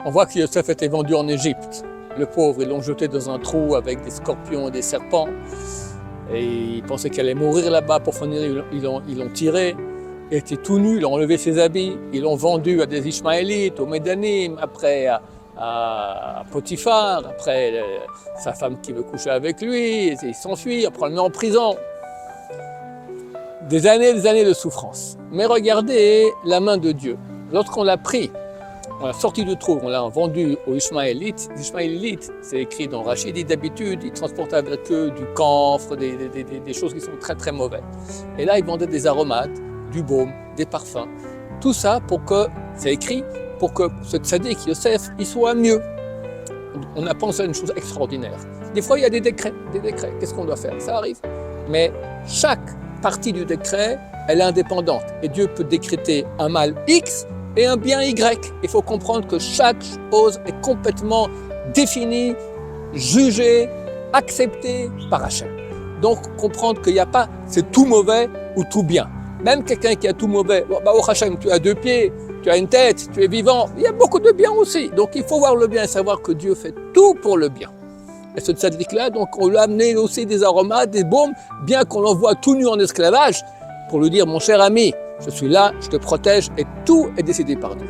On voit que Yosef était vendu en Égypte. Le pauvre, ils l'ont jeté dans un trou avec des scorpions et des serpents. Et ils pensaient qu'il allait mourir là-bas. Pour finir, ils l'ont tiré. Il était tout nu, ils ont enlevé ses habits. Ils l'ont vendu à des Ishmaélites, aux Médanim, après à Potiphar, après sa femme qui veut coucher avec lui. Il s'enfuit, après on le met en prison. Des années de souffrance. Mais regardez la main de Dieu. Lorsqu'on l'a pris, on l'a sorti du trou, on l'a vendu aux Ishmaélites. Les Ishmaélites, c'est écrit dans Rachid, d'habitude, ils transportent avec eux du camphre, des choses qui sont très très mauvaises. Et là, ils vendaient des aromates, du baume, des parfums. Tout ça pour que, c'est écrit, pour que ce tzaddik, Yosef, il soit mieux. On a pensé à une chose extraordinaire. Des fois, il y a des décrets. Qu'est-ce qu'on doit faire? Ça arrive. Mais chaque partie du décret, elle est indépendante. Et Dieu peut décréter un mal X et un bien Y. Il faut comprendre que chaque chose est complètement définie, jugée, acceptée par Hachem. Donc, comprendre qu'il n'y a pas, c'est tout mauvais ou tout bien. Même quelqu'un qui a tout mauvais, au Hachem, tu as 2 pieds, tu as une tête, tu es vivant, il y a beaucoup de bien aussi. Donc, il faut voir le bien et savoir que Dieu fait tout pour le bien. Et ce tzaddik-là, donc, on lui a amené aussi des aromates, des baumes, bien qu'on l'envoie tout nu en esclavage, pour lui dire, mon cher ami, je suis là, je te protège, et tout est décidé par Dieu.